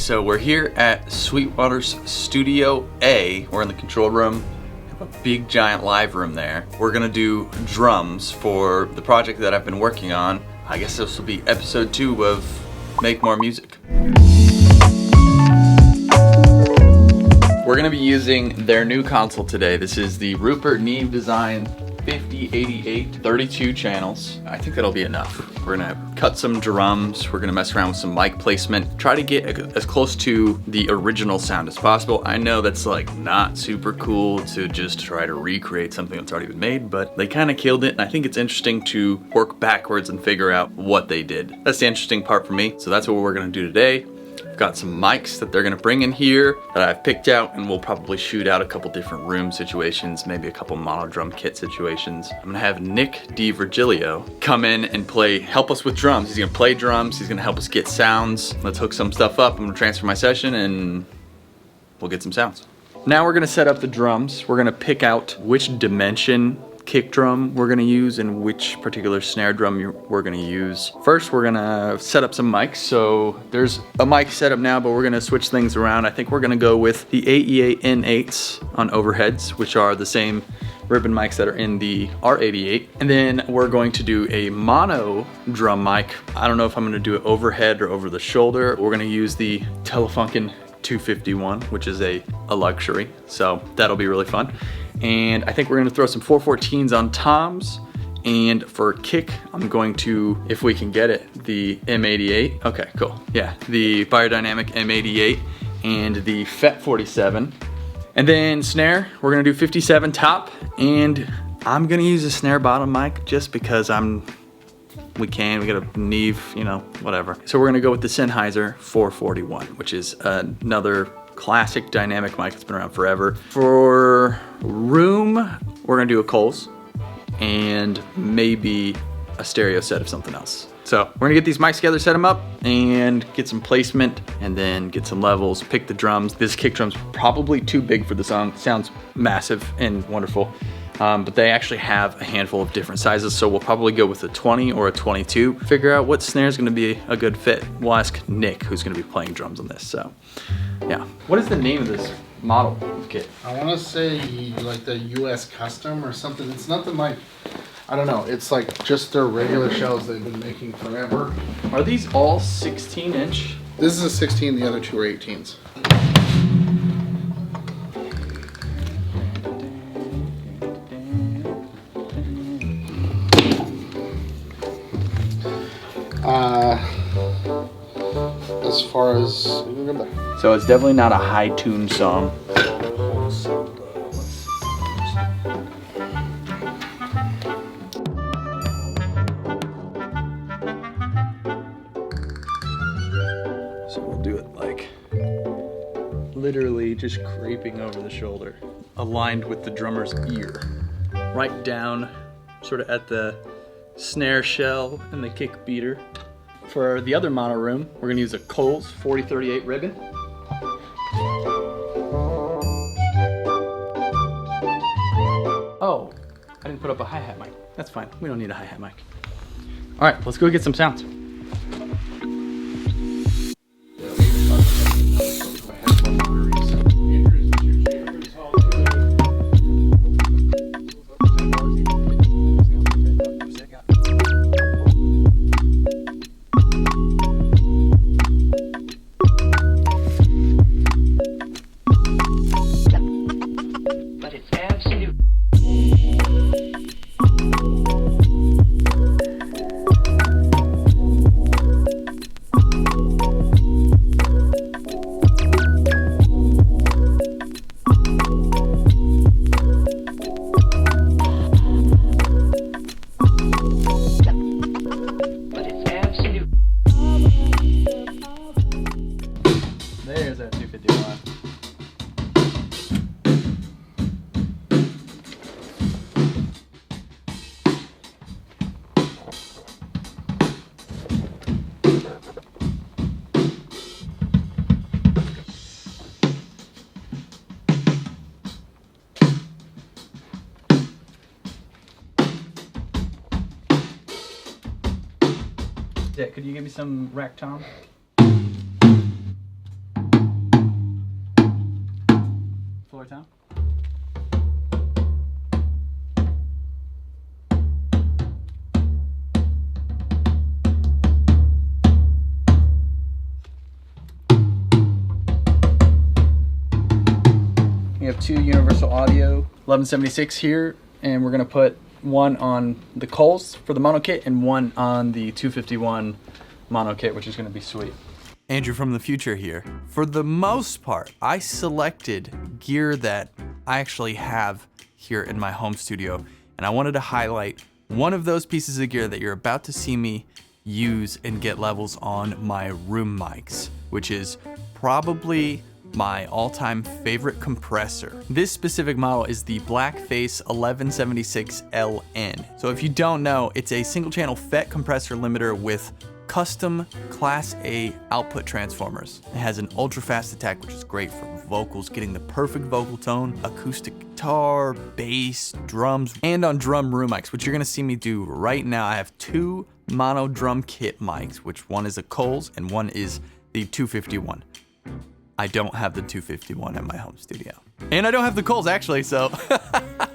so we're here at Sweetwater's Studio A. We're in the control room. We have a big giant live room there. We're gonna do drums for the project that I've been working on. I guess this will be episode 2 of Make More Music. We're gonna be using their new console today. This is the Rupert Neve Design 5088, 32 channels. I think that'll be enough. We're gonna cut some drums. We're gonna mess around with some mic placement. Try to get as close to the original sound as possible. I know that's like not super cool to just try to recreate something that's already been made, but they kind of killed it. And I think it's interesting to work backwards and figure out what they did. That's the interesting part for me. So that's what we're gonna do today. Got some mics that they're gonna bring in here that I've picked out, and we'll probably shoot out a couple different room situations, maybe a couple mono drum kit situations. I'm gonna have Nick DiVirgilio come in and help us with drums. He's gonna play drums, he's gonna help us get sounds. Let's hook some stuff up. I'm gonna transfer my session and we'll get some sounds. Now we're gonna set up the drums. We're gonna pick out which dimension kick drum we're gonna use and which particular snare drum we're gonna use. First, we're gonna set up some mics. So there's a mic set up now, but we're gonna switch things around. I think we're gonna go with the AE8 N8s on overheads, which are the same ribbon mics that are in the R88. And then we're going to do a mono drum mic. I don't know if I'm gonna do it overhead or over the shoulder. We're gonna use the Telefunken 251, which is a luxury. So that'll be really fun. And I think we're gonna throw some 414s on toms. And for kick, I'm going to, if we can get it, the M88. Okay, cool. Yeah, the Biodynamic M88 and the FET 47. And then snare, we're gonna do 57 top. And I'm gonna use a snare bottom mic just because we got a Neve, you know, whatever. So we're gonna go with the Sennheiser 441, which is another classic dynamic mic that's been around forever. For room, we're gonna do a Coles and maybe a stereo set of something else. So we're gonna get these mics together, set them up, and get some placement, and then get some levels, pick the drums. This kick drum's probably too big for the song. Sounds massive and wonderful. But they actually have a handful of different sizes, so we'll probably go with a 20 or a 22. Figure out what snare is gonna be a good fit. We'll ask Nick, who's gonna be playing drums on this, so yeah. What is the name of this model of kit? I wanna say like the US Custom or something. It's nothing like, I don't know, it's like just their regular shells they've been making forever. Are these all 16-inch? This is a 16, the other two are 18s. As far as, so it's definitely not a high tune song. So we'll do it like literally just scraping over the shoulder, aligned with the drummer's ear, right down sort of at the snare shell and the kick beater. For the other mono room, we're gonna use a Coles 4038 ribbon. Oh, I didn't put up a hi-hat mic. That's fine, we don't need a hi-hat mic. All right, let's go get some sounds. There's that 251. Yeah, could you give me some rack tom? floor tom. We have two universal audio 1176 here, and we're gonna put one on the Coles for the mono kit and one on the 251 mono kit, which is gonna be sweet. Andrew from the future here. For the most part, I selected gear that I actually have here in my home studio, and I wanted to highlight one of those pieces of gear that you're about to see me use and get levels on my room mics, which is probably my all-time favorite compressor. This specific model is the Blackface 1176 LN. So if you don't know, it's a single channel FET compressor limiter with custom Class A output transformers. It has an ultra fast attack, which is great for vocals, getting the perfect vocal tone, acoustic guitar, bass, drums, and on drum room mics, which you're gonna see me do right now. I have two mono drum kit mics, which one is a Coles and one is the 251. I don't have the 251 in my home studio. And I don't have the Coles actually, so.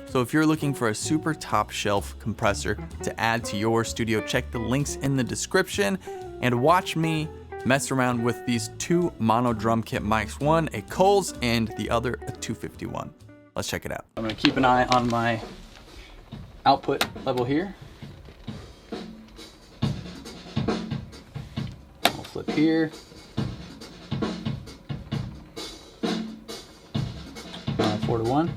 So if you're looking for a super top shelf compressor to add to your studio, check the links in the description and watch me mess around with these two mono drum kit mics, one a Coles and the other a 251. Let's check it out. I'm gonna keep an eye on my output level here. I'll flip here. 4-1.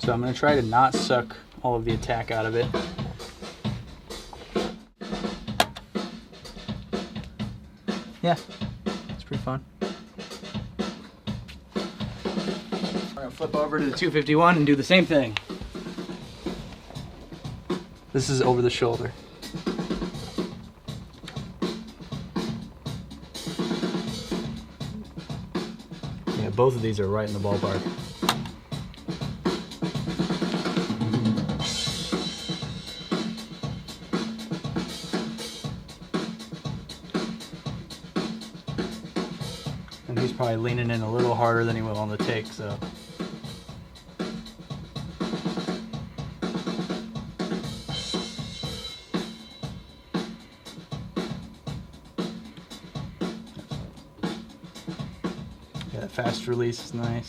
So I'm going to try to not suck all of the attack out of it. Yeah, it's pretty fun. We're gonna flip over to the 251 and do the same thing. This is over the shoulder. Yeah, both of these are right in the ballpark. And he's probably leaning in a little harder than he will on the take, so. Yeah, that fast release is nice.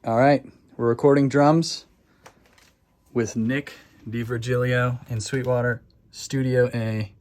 All right, we're recording drums with Nick DiVirgilio in Sweetwater, Studio A.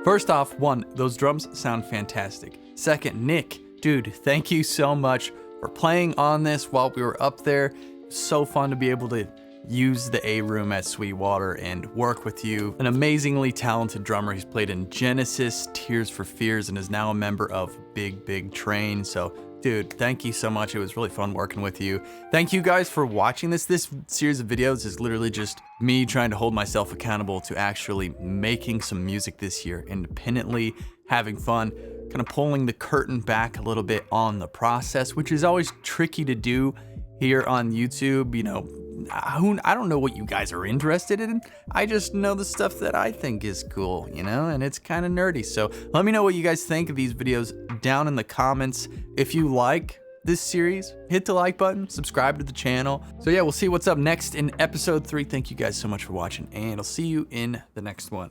First off, one, those drums sound fantastic. Second, Nick, dude, thank you so much for playing on this while we were up there. So fun to be able to use the A room at Sweetwater and work with you. An amazingly talented drummer. He's played in Genesis, Tears for Fears, and is now a member of Big Big Train. So dude, thank you so much. It was really fun working with you. Thank you guys for watching this. This series of videos is literally just me trying to hold myself accountable to actually making some music this year independently, having fun. kind of pulling the curtain back a little bit on the process, which is always tricky to do here on YouTube. You know, I don't know what you guys are interested in. I just know the stuff that I think is cool, you know, and it's kind of nerdy. So let me know what you guys think of these videos down in the comments. If you like this series, hit the like button, subscribe to the channel. So yeah, we'll see what's up next in episode 3. Thank you guys so much for watching, and I'll see you in the next one.